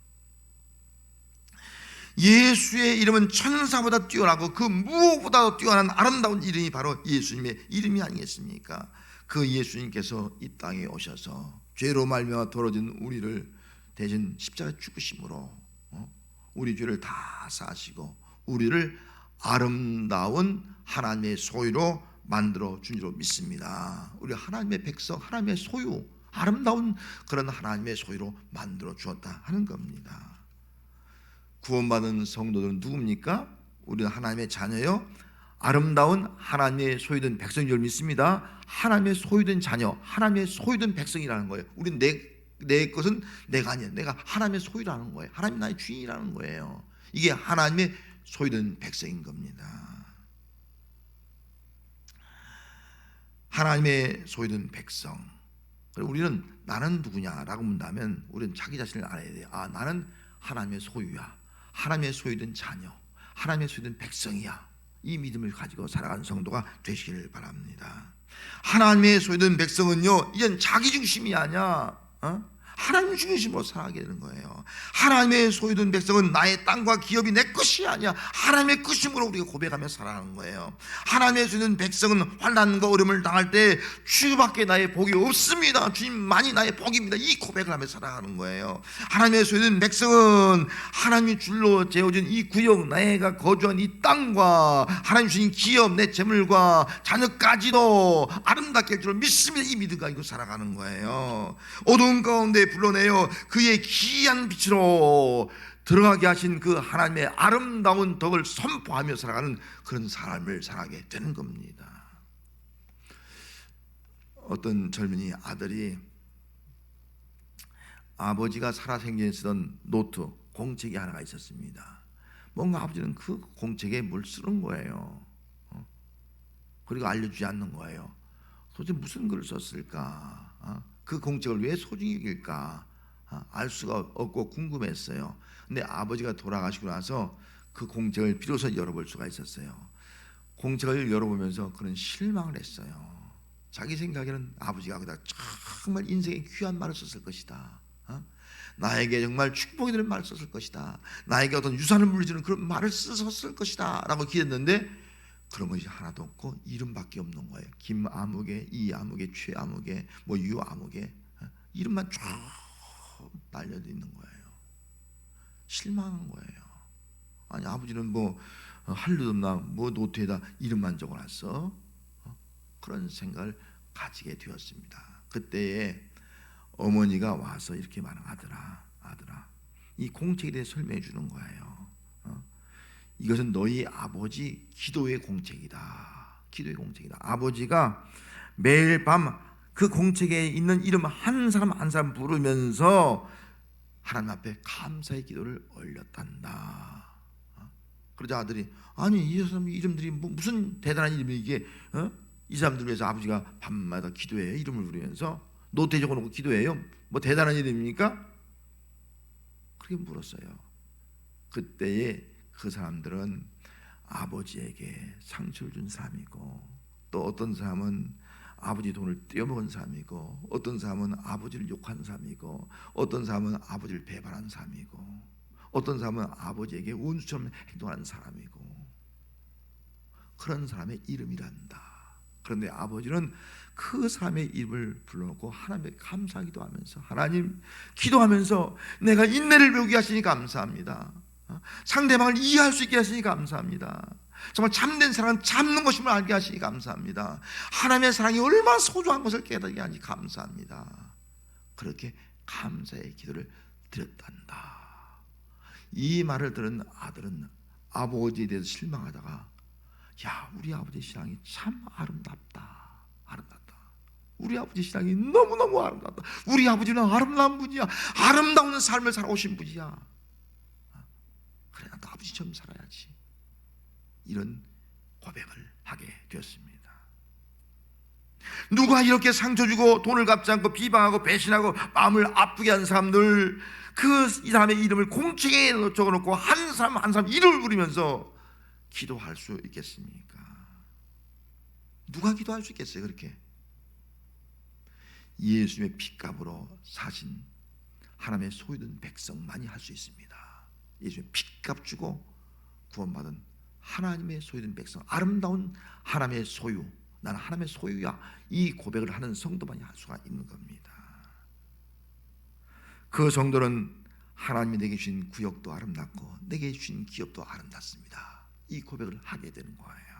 예수의 이름은 천사보다 뛰어나고 그 무엇보다도 뛰어난 아름다운 이름이 바로 예수님의 이름이 아니겠습니까? 그 예수님께서 이 땅에 오셔서 죄로 말미암아 더러진 우리를 대신 십자가에 죽으심으로 우리 죄를 다 사시고 우리를 아름다운 하나님의 소유로 만들어 준 줄 믿습니다. 우리 하나님의 백성, 하나님의 소유, 아름다운 그런 하나님의 소유로 만들어 주었다 하는 겁니다. 구원받은 성도들은 누굽니까? 우리는 하나님의 자녀요, 아름다운 하나님의 소유된 백성인 줄 믿습니다. 하나님의 소유된 자녀, 하나님의 소유된 백성이라는 거예요. 우리는 내 것은 내가 아니야, 내가 하나님의 소유라는 거예요. 하나님 나의 주인이라는 거예요. 이게 하나님의 소유된 백성인 겁니다. 하나님의 소유된 백성. 우리는 나는 누구냐라고 묻는다면 우리는 자기 자신을 알아야 돼요. 아, 나는 하나님의 소유야, 하나님의 소유된 자녀, 하나님의 소유된 백성이야. 이 믿음을 가지고 살아가는 성도가 되시기를 바랍니다. 하나님의 소유된 백성은요, 이젠 자기 중심이 아니야, 하나님 중심으로 살아가게 되는 거예요. 하나님의 소유된 백성은 나의 땅과 기업이 내 것이 아니야, 하나님의 것임으로 우리가 고백하며 살아가는 거예요. 하나님의 소유된 백성은 환난과 어려움을 당할 때 주밖에 나의 복이 없습니다, 주님만이 나의 복입니다, 이 고백을 하며 살아가는 거예요. 하나님의 소유된 백성은 하나님이 줄로 재어진 이 구역, 내가 거주한 이 땅과 하나님 주신 기업, 내 재물과 자녀까지도 아름답게 할 줄 믿습니다. 이 믿음 가지고 살아가는 거예요. 어두운 가운데 불러내어 그의 기이한 빛으로 들어가게 하신 그 하나님의 아름다운 덕을 선포하며 살아가는 그런 삶을 살아가게 되는 겁니다. 어떤 젊은이 아들이 아버지가 살아생전에 쓰던 노트, 공책이 하나가 있었습니다. 뭔가 아버지는 그 공책에 뭘 쓰는 거예요. 그리고 알려주지 않는 거예요. 도대체 무슨 글을 썼을까? 그 공책을 왜 소중히 여길까? 알 수가 없고 궁금했어요. 근데 아버지가 돌아가시고 나서 그 공책을 비로소 열어볼 수가 있었어요. 공책을 열어보면서 그런 실망을 했어요. 자기 생각에는 아버지가 거기다 정말 인생의 귀한 말을 썼을 것이다, 나에게 정말 축복이 되는 말을 썼을 것이다, 나에게 어떤 유산을 물려주는 그런 말을 썼을 것이다 라고 기대했는데 그런 것이 하나도 없고 이름밖에 없는 거예요. 김아무개, 이아무개, 최아무개, 뭐 유아무개, 이름만 쭉 날려 있는 거예요. 실망한 거예요. 아니, 아버지는 뭐 할 일 없나, 뭐 노트에다 이름만 적어놨어? 그런 생각을 가지게 되었습니다. 그때에 어머니가 와서 이렇게 말하는, 아들아, 이 공책에 대해 설명해 주는 거예요. 이것은 너희 아버지 기도의 공책이다. 기도의 공책이다. 아버지가 매일 밤 그 공책에 있는 이름 한 사람 한 사람 부르면서 하나님 앞에 감사의 기도를 올렸단다. 그러자 아들이, 아니, 이 사람 이름들이 무슨 대단한 이름이 이게, 이 사람들 위해서 아버지가 밤마다 기도해요, 이름을 부르면서 노트에 적어놓고 기도해요, 뭐 대단한 이름입니까? 그렇게 물었어요. 그때에 그 사람들은 아버지에게 상처를 준 사람이고, 또 어떤 사람은 아버지 돈을 떼어먹은 사람이고, 어떤 사람은 아버지를 욕한 사람이고, 어떤 사람은 아버지를 배반한 사람이고, 어떤 사람은 아버지에게 원수처럼 행동하는 사람이고, 그런 사람의 이름이란다. 그런데 아버지는 그 사람의 이름을 불러놓고 하나님께 감사하기도 하면서, 하나님, 기도하면서 내가 인내를 배우게 하시니 감사합니다, 상대방을 이해할 수 있게 하시니 감사합니다, 정말 참된 사랑은 참는 것임을 알게 하시니 감사합니다, 하나님의 사랑이 얼마나 소중한 것을 깨닫게 하니 감사합니다. 그렇게 감사의 기도를 드렸단다. 이 말을 들은 아들은 아버지에 대해서 실망하다가, 야, 우리 아버지 신앙이 참 아름답다. 우리 아버지 신앙이 너무너무 아름답다. 우리 아버지는 아름다운 분이야. 아름다운 삶을 살아오신 분이야. 그래, 나도 아버지처럼 살아야지. 이런 고백을 하게 되었습니다. 누가 이렇게 상처 주고 돈을 갚지 않고 비방하고 배신하고 마음을 아프게 한 사람들, 이 사람의 이름을 공책에 적어놓고 한 사람 한 사람 이름을 부르면서 기도할 수 있겠습니까? 누가 기도할 수 있겠어요? 그렇게 예수님의 핏값으로 사신 하나님의 소유된 백성만이 할 수 있습니다. 예수님의 핏값 주고 구원받은 하나님의 소유된 백성, 아름다운 하나님의 소유, 나는 하나님의 소유야, 이 고백을 하는 성도만이 할 수가 있는 겁니다. 그 성도는 하나님이 내게 주신 구역도 아름답고 내게 주신 기업도 아름답습니다. 이 고백을 하게 되는 거예요.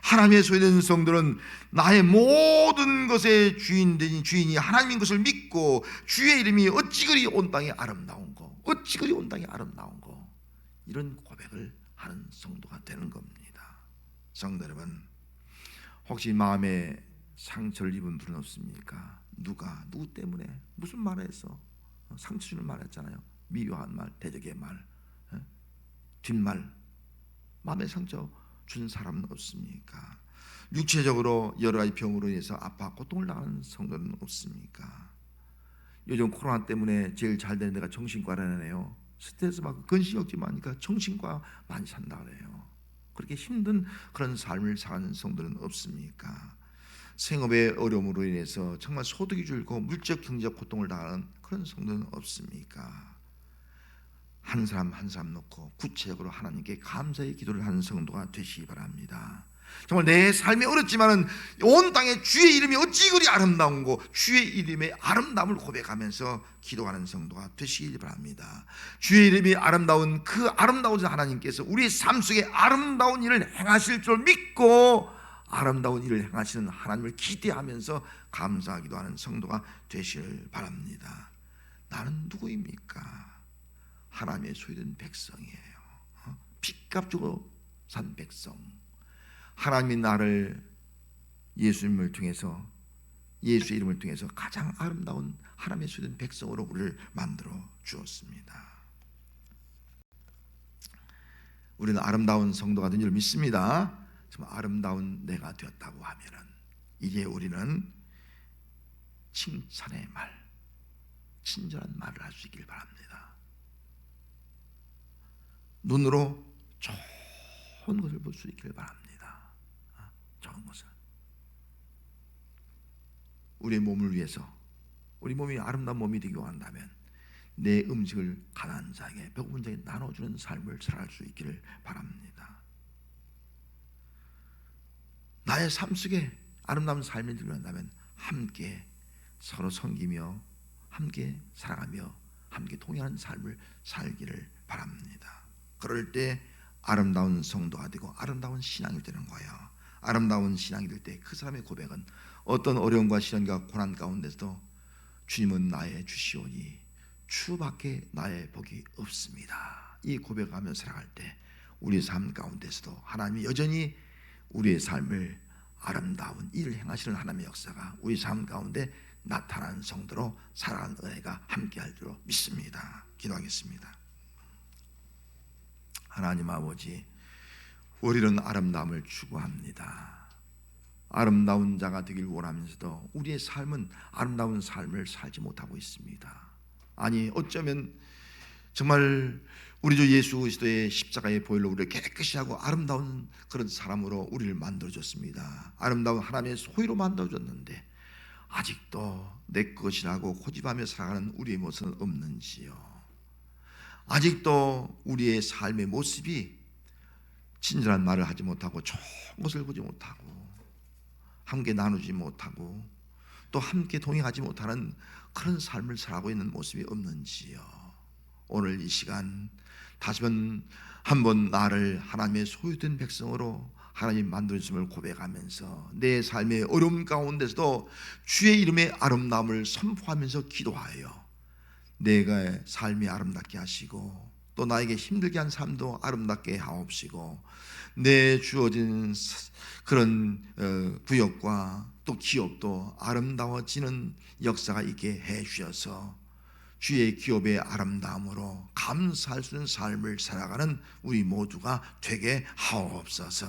하나님의 소유된 성도는 나의 모든 것의 주인이 하나님인 것을 믿고 주의 이름이 어찌 그리 온 땅에 아름다운 거, 어찌 그리 온 땅에 아름다운 거, 이런 고백을 하는 성도가 되는 겁니다. 성도 여러분, 혹시 마음에 상처를 입은 분은 없습니까? 누구 때문에 무슨 말을 해서 상처 주는 말 했잖아요. 미워한 말, 대적의 말, 뒷말, 마음에 상처 준 사람은 없습니까? 육체적으로 여러 가지 병으로 인해서 아파 고통을 당하는 성도는 없습니까? 요즘 코로나 때문에 제일 잘 되는 데가 정신과라네요. 스트레스 받고 근심 걱정하니까 정신과 많이 산다 그래요. 그렇게 힘든 그런 삶을 사는 성도는 없습니까? 생업의 어려움으로 인해서 정말 소득이 줄고 물적 경제적 고통을 당하는 그런 성도는 없습니까? 한 사람 한 사람 놓고 구체적으로 하나님께 감사의 기도를 하는 성도가 되시기 바랍니다. 정말 내 삶이 어렵지만은 온 땅에 주의 이름이 어찌 그리 아름다운고 주의 이름의 아름다움을 고백하면서 기도하는 성도가 되시기 바랍니다. 주의 이름이 아름다운 그 아름다운 하나님께서 우리의 삶 속에 아름다운 일을 행하실 줄 믿고 아름다운 일을 행하시는 하나님을 기대하면서 감사하기도 하는 성도가 되시길 바랍니다. 나는 누구입니까? 하나님의 소유된 백성이에요. 핏값 주고 산 백성. 하나님이 나를 예수님을 통해서, 예수의 이름을 통해서 가장 아름다운 하나님의 소유된 백성으로 우리를 만들어 주었습니다. 우리는 아름다운 성도가 된 줄 믿습니다. 정말 아름다운 내가 되었다고 하면은 이제 우리는 칭찬의 말, 친절한 말을 할 수 있길 바랍니다. 눈으로 좋은 것을 볼 수 있길 바랍니다. 좋은 것을. 우리의 몸을 위해서, 우리 몸이 아름다운 몸이 되기 원한다면 내 음식을 가난한 자에게, 배고픈 자에게 나눠주는 삶을 살아갈 수 있기를 바랍니다. 나의 삶 속에 아름다운 삶을 되기 원한다면 함께 서로 섬기며 함께 사랑하며 함께 동행하는 삶을 살기를 바랍니다. 그럴 때 아름다운 성도가 되고 아름다운 신앙이 되는 거예요. 아름다운 신앙이 될 때 그 사람의 고백은 어떤 어려움과 시련과 고난 가운데서도 주님은 나의 주시오니 주밖에 나의 복이 없습니다. 이 고백하며 살아갈 때 우리 삶 가운데서도 하나님이 여전히 우리의 삶을 아름다운 일을 행하시는 하나님의 역사가 우리 삶 가운데 나타나는 성도로 살아가는 은혜가 함께할 줄 믿습니다. 기도하겠습니다. 하나님 아버지, 우리는 아름다움을 추구합니다. 아름다운 자가 되길 원하면서도 우리의 삶은 아름다운 삶을 살지 못하고 있습니다. 아니, 어쩌면 정말 우리 주 예수 그리스도의 십자가의 보혈로 우리를 깨끗이 하고 아름다운 그런 사람으로 우리를 만들어줬습니다. 아름다운 하나님의 소유로 만들어줬는데 아직도 내 것이라고 고집하며 살아가는 우리의 모습은 없는지요. 아직도 우리의 삶의 모습이 친절한 말을 하지 못하고 좋은 것을 보지 못하고 함께 나누지 못하고 또 함께 동행하지 못하는 그런 삶을 살아가고 있는 모습이 없는지요. 오늘 이 시간 다시 한번 나를 하나님의 소유된 백성으로 하나님 만들어주심을 고백하면서 내 삶의 어려움 가운데서도 주의 이름의 아름다움을 선포하면서 기도하여 내가 삶이 아름답게 하시고 또 나에게 힘들게 한 삶도 아름답게 하옵시고 내 주어진 그런 구역과 또 기업도 아름다워지는 역사가 있게 해 주셔서 주의 기업의 아름다움으로 감사할 수 있는 삶을 살아가는 우리 모두가 되게 하옵소서.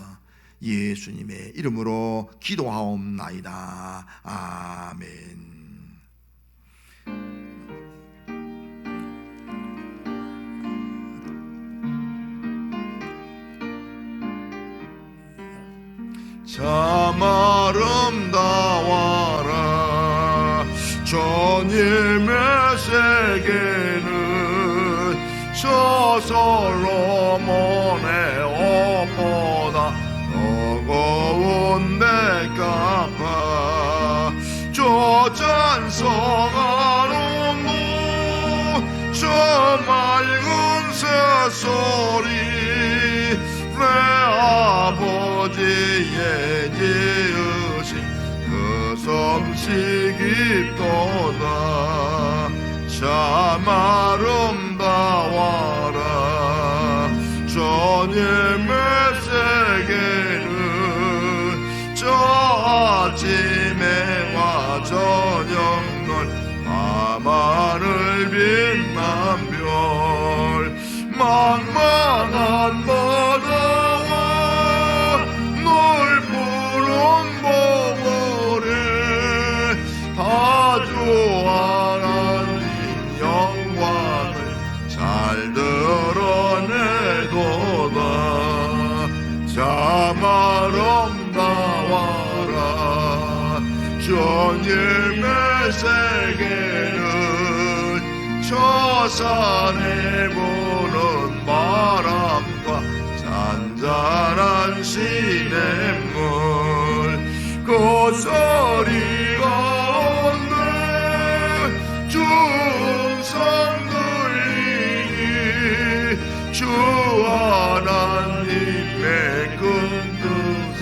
예수님의 이름으로 기도하옵나이다. 아멘. 참 아름다워라 주님의 세계는 저 솔로몬의 옷보다 버거운 내값아 저 찬송하는 저 맑은 새소리 내 아버지의 지으신 그 섬시 깊도다 참 아름다워라 주님의 세계는 저 아침에 와 저녁 널 밤하늘 빛난 별 만만한 바다와 넓은 봉우리 다 주 하나님 영광을 잘 드러내도다 참 아름다워라 주님의 세계는 저 산에 부는 바람과 잔잔한 시냇물 그 소리 가운데 중성 들리니 주 하나님의 큰 뜻을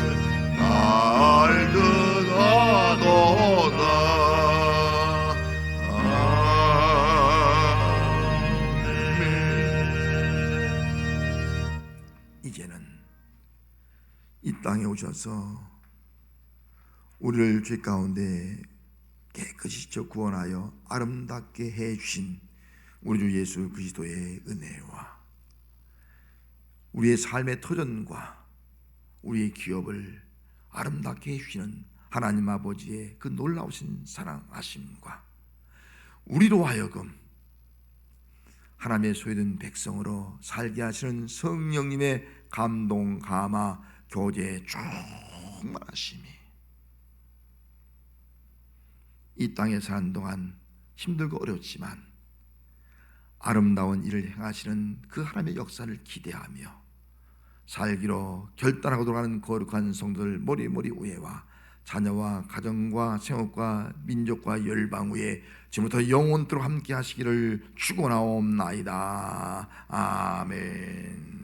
알듯 하도다 이제는 이 땅에 오셔서 우리를 죄 가운데 깨끗이 구원하여 아름답게 해주신 우리 주 예수 그리스도의 은혜와 우리의 삶의 터전과 우리의 기업을 아름답게 해주시는 하나님 아버지의 그 놀라우신 사랑하심과 우리로 하여금 하나님의 소유된 백성으로 살게 하시는 성령님의 감동, 감화, 교제 충만하심이 이 땅에 사는 동안 힘들고 어렵지만 아름다운 일을 행하시는 그 하나님의 역사를 기대하며 살기로 결단하고 돌아가는 거룩한 성도들 머리머리 위에와 자녀와 가정과 생업과 민족과 열방 위에 지금부터 영원토록 함께 하시기를 축원하옵나이다. 아멘.